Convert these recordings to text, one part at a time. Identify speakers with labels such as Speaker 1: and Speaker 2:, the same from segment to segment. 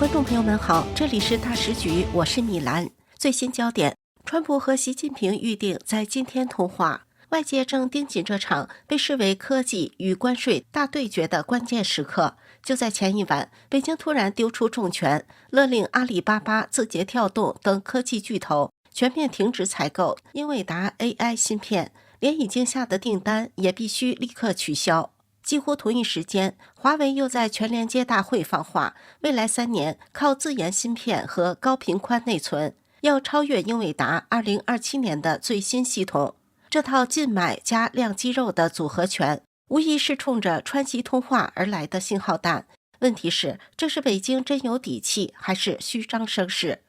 Speaker 1: 观众朋友们好，这里是大时局，我是米兰。最新焦点，川普和习近平预定在今天通话，外界正盯紧这场被视为科技与关税大对决的关键时刻。就在前一晚，北京突然丢出重拳，勒令阿里巴巴、字节跳动等科技巨头全面停止采购英伟达 AI 芯片，连已经下的订单也必须立刻取消。几乎同一时间，华为又在全连接大会放话，未来3年靠自研芯片和高频宽内存，要超越英伟达2027年的最新系统。这套禁买加亮肌肉的组合拳，无疑是冲着川习通话而来的信号弹。问题是，这是北京真有底气，还是虚张声势？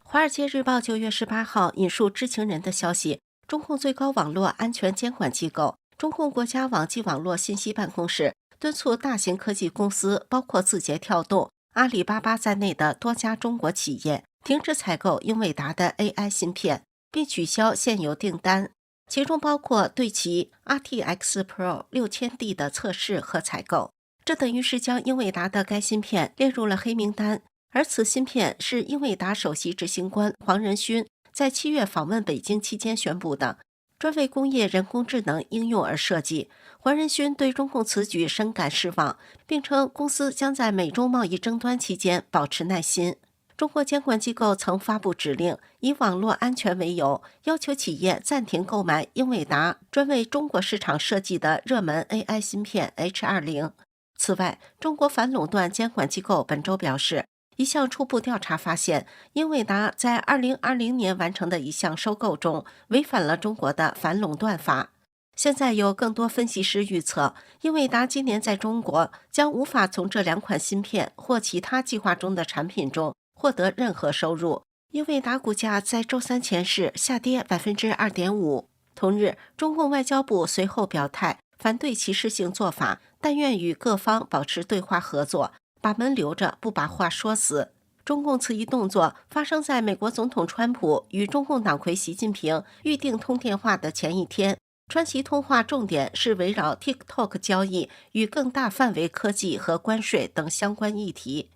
Speaker 1: 华尔街日报9月18号引述知情人的消息，中共最高网络安全监管机构中共国家网际网络信息办公室敦促大型科技公司，包括字节跳动、阿里巴巴在内的多家中国企业停止采购英伟达的 AI 芯片，并取消现有订单，其中包括对其 RTX Pro 6000D 的测试和采购。这等于是将英伟达的该芯片列入了黑名单，而此芯片是英伟达首席执行官黄仁勋在7月访问北京期间宣布的，专为工业人工智能应用而设计。黄仁勋对中共此举深感失望，并称公司将在美中贸易争端期间保持耐心。中国监管机构曾发布指令，以网络安全为由，要求企业暂停购买英伟达专为中国市场设计的热门 AI 芯片 H20。此外，中国反垄断监管机构本周表示，一项初步调查发现，英伟达在2020年完成的一项收购中违反了中国的反垄断法。现在有更多分析师预测，英伟达今年在中国将无法从这2款芯片或其他计划中的产品中获得任何收入。英伟达股价在周三前市下跌 2.5%。同日，中共外交部随后表态，反对歧视性做法，但愿与各方保持对话合作，把门留着，不把话说死。中共此一动作发生在美国总统川普与中共党魁习近平预定通电话的前一天。川习通话重点是围绕 TikTok 交易与更大范围科技和关税等相关议题。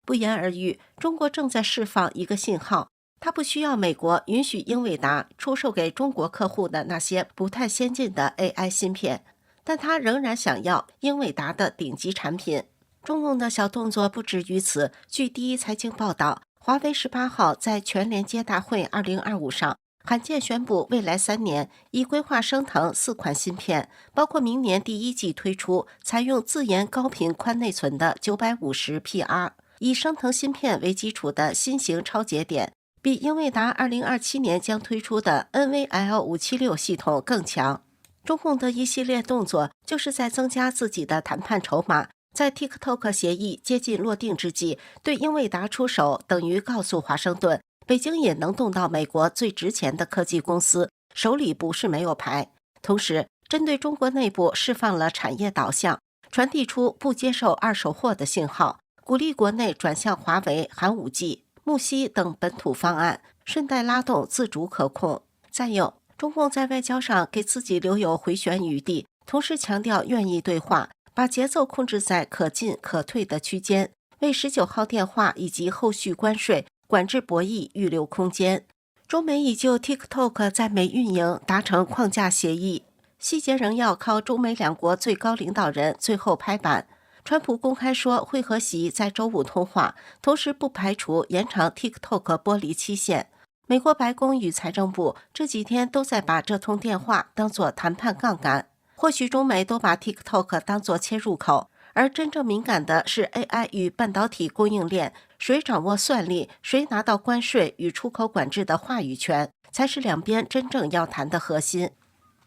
Speaker 1: 不言而喻，中国正在释放一个信号，它不需要美国允许英伟达出售给中国客户的那些不太先进的 AI 芯片，但它仍然想要英伟达的顶级产品。中共的小动作不止于此。据第一财经报道，华为18号在全连接大会2025上罕见宣布，未来3年已规划生成4款芯片，包括明年第1季推出采用自研高频宽内存的950 PR， 以生成芯片为基础的新型超节点，比英伟达2027年将推出的 NVL576 系统更强。中共的一系列动作就是在增加自己的谈判筹码。在 TikTok 协议接近落定之际，对英伟达出手等于告诉华盛顿，北京也能动到美国最值钱的科技公司，手里不是没有牌。同时，针对中国内部释放了产业导向，传递出不接受二手货的信号，鼓励国内转向华为、寒武纪、木犀等本土方案，顺带拉动自主可控。再有，中共在外交上给自己留有回旋余地，同时强调愿意对话，把节奏控制在可进可退的区间，为19号电话以及后续关税管制博弈预留空间。中美已就 TikTok 在美运营达成框架协议，细节仍要靠中美两国最高领导人最后拍板。川普公开说会和习在周五通话，同时不排除延长 TikTok 剥离期限。美国白宫与财政部这几天都在把这通电话当作谈判杠杆。或许中美都把 TikTok 当作切入口，而真正敏感的是 AI 与半导体供应链，谁掌握算力，谁拿到关税与出口管制的话语权，才是两边真正要谈的核心。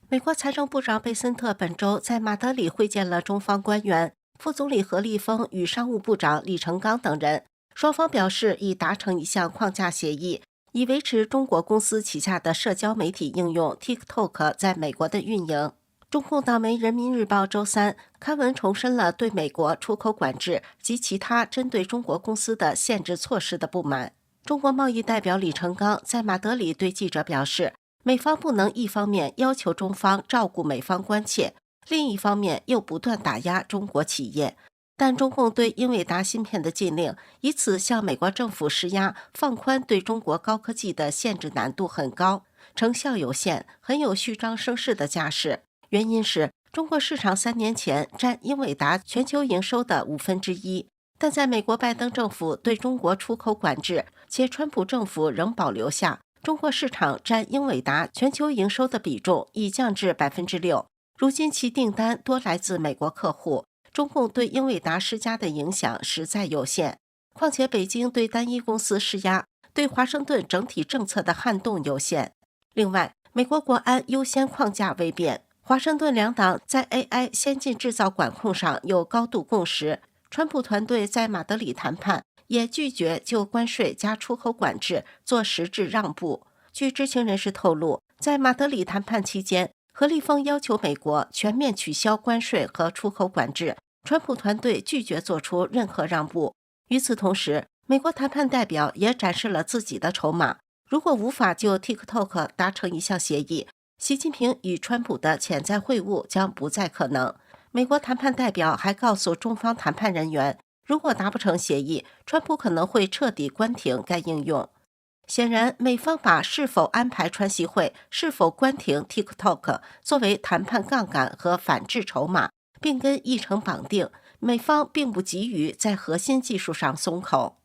Speaker 1: 美国财政部长贝森特本周在马德里会见了中方官员，副总理何立峰与商务部长李成钢等人，双方表示已达成一项框架协议，以维持中国公司旗下的社交媒体应用 TikTok 在美国的运营。中共党媒人民日报周三刊文重申了对美国出口管制及其他针对中国公司的限制措施的不满。中国贸易代表李成钢在马德里对记者表示，美方不能一方面要求中方照顾美方关切，另一方面又不断打压中国企业。但中共对英伟达芯片的禁令，以此向美国政府施压，放宽对中国高科技的限制难度很高，成效有限，很有虚张声势的架势。原因是中国市场3年前占英伟达全球营收的1/5，但在美国拜登政府对中国出口管制，且川普政府仍保留下，中国市场占英伟达全球营收的比重已降至6%。如今其订单多来自美国客户，中共对英伟达施加的影响实在有限。况且北京对单一公司施压，对华盛顿整体政策的撼动有限。另外，美国国安优先框架未变，华盛顿两党在 AI 先进制造管控上有高度共识。川普团队在马德里谈判也拒绝就关税加出口管制做实质让步。据知情人士透露，在马德里谈判期间，何立峰要求美国全面取消关税和出口管制，川普团队拒绝做出任何让步。与此同时，美国谈判代表也展示了自己的筹码，如果无法就 TikTok 达成一项协议，习近平与川普的潜在会晤将不再可能。美国谈判代表还告诉中方谈判人员，如果达不成协议，川普可能会彻底关停该应用。显然，美方把是否安排川习会、是否关停 TikTok 作为谈判杠杆和反制筹码，并跟议程绑定。美方并不急于在核心技术上松口。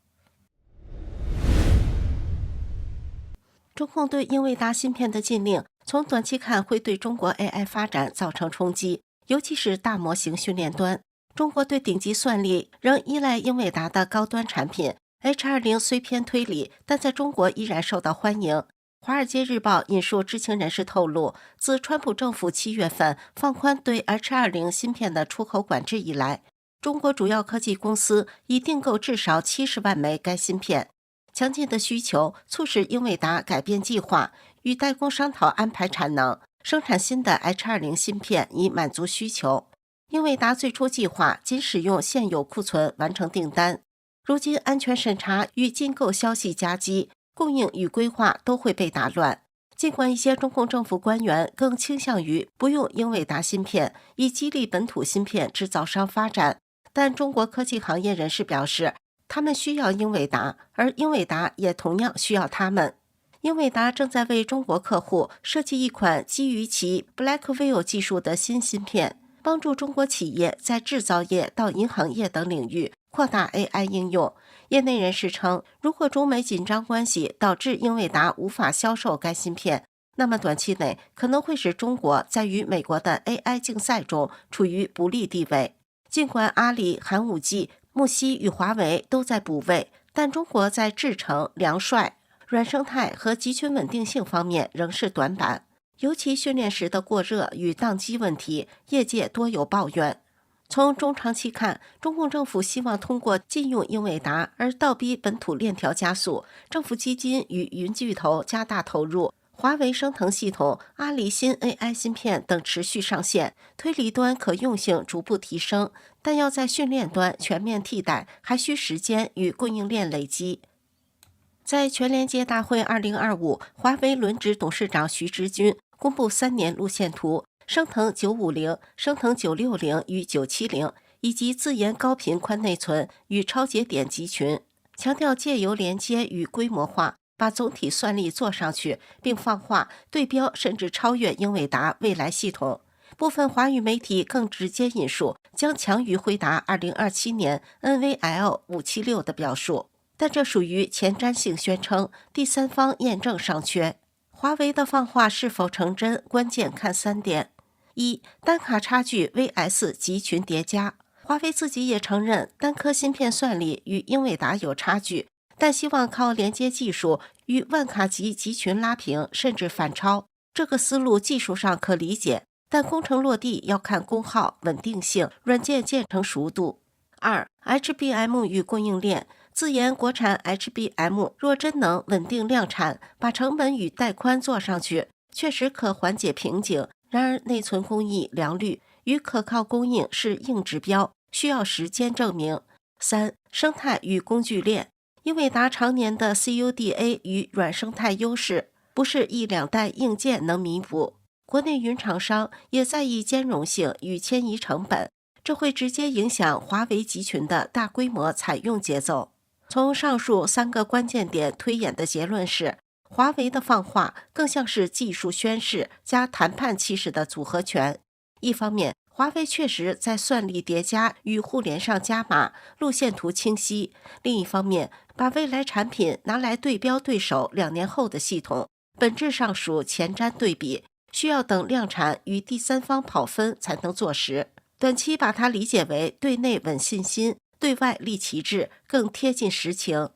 Speaker 1: 中共对英伟达芯片的禁令，从短期看会对中国 AI 发展造成冲击，尤其是大模型训练端。中国对顶级算力仍依赖英伟达的高端产品。H20 虽偏推理，但在中国依然受到欢迎。华尔街日报引述知情人士透露，自川普政府7月份放宽对 H20 芯片的出口管制以来，中国主要科技公司已订购至少70万枚该芯片。强劲的需求促使英伟达改变计划，与代工商讨安排产能，生产新的 H20 芯片以满足需求。英伟达最初计划仅使用现有库存完成订单，如今安全审查与禁购消息夹击，供应与规划都会被打乱。尽管一些中共政府官员更倾向于不用英伟达芯片，以激励本土芯片制造商发展，但中国科技行业人士表示，他们需要英伟达，而英伟达也同样需要他们。英伟达正在为中国客户设计一款基于其 Blackwell 技术的新芯片，帮助中国企业在制造业到银行业等领域扩大 AI 应用。业内人士称，如果中美紧张关系导致英伟达无法销售该芯片，那么短期内可能会使中国在与美国的 AI 竞赛中处于不利地位。尽管阿里、寒武纪、木西与华为都在补位，但中国在制程、梁帅、软生态和集群稳定性方面仍是短板，尤其训练时的过热与宕机问题，业界多有抱怨。从中长期看，中共政府希望通过禁用英伟达而倒逼本土链条加速，政府基金与云巨头加大投入，华为升腾系统、阿里新 AI 芯片等持续上线，推理端可用性逐步提升，但要在训练端全面替代，还需时间与供应链累积。在全连接大会2025，华为轮值董事长徐直军公布3年路线图，升腾950、升腾960与970，以及自研高频宽内存与超节点集群，强调借由连接与规模化，把总体算力做上去，并放话对标甚至超越英伟达未来系统。部分华语媒体更直接引述将强于辉达2027年 NVL576 的表述，但这属于前瞻性宣称，第三方验证尚缺。华为的放话是否成真，关键看3点。1. 单卡差距 vs 集群叠加。华为自己也承认单颗芯片算力与英伟达有差距，但希望靠连接技术与万卡级集群拉平甚至反超。这个思路技术上可理解，但工程落地要看功耗、稳定性、软件建成熟度。2. HBM 与供应链。自研国产 HBM 若真能稳定量产，把成本与带宽做上去，确实可缓解瓶颈。然而内存工艺良率与可靠供应是硬指标，需要时间证明。3. 生态与工具链。英伟达常年的 CUDA 与软生态优势，不是1-2代硬件能弥补。国内云厂商也在意兼容性与迁移成本，这会直接影响华为集群的大规模采用节奏。从上述3个关键点推演的结论是，华为的放话更像是技术宣示加谈判气势的组合拳。一方面，华为确实在算力叠加与互联上加码，路线图清晰；另一方面，把未来产品拿来对标对手2年后的系统，本质上属前瞻对比，需要等量产与第三方跑分才能坐实。短期把它理解为对内稳信心，对外立旗帜，更贴近实情。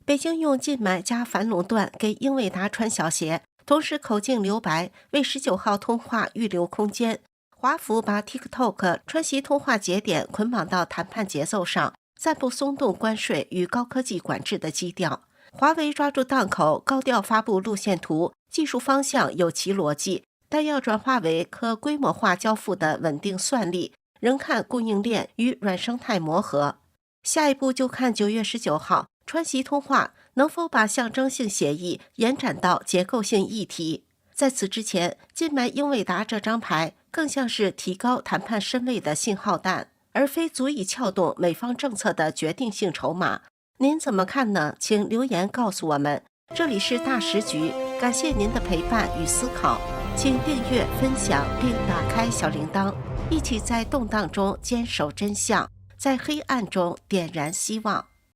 Speaker 1: 北京用禁买加反垄断给英伟达穿小鞋，同时口径留白，为19号通话预留空间。华府把 TikTok 川习通话节点捆绑到谈判节奏上，暂不松动关税与高科技管制的基调。华为抓住档口，高调发布路线图，技术方向有其逻辑，但要转化为可规模化交付的稳定算力，仍看供应链与软生态磨合。下一步就看9月19号川习通话能否把象征性协议延展到结构性议题。在此之前，禁买英伟达这张牌更像是提高谈判身位的信号弹，而非足以撬动美方政策的决定性筹码。您怎么看呢？请留言告诉我们。这里是大时局，感谢您的陪伴与思考，请订阅、分享并打开小铃铛，一起在动荡中坚守真相，在黑暗中点燃希望。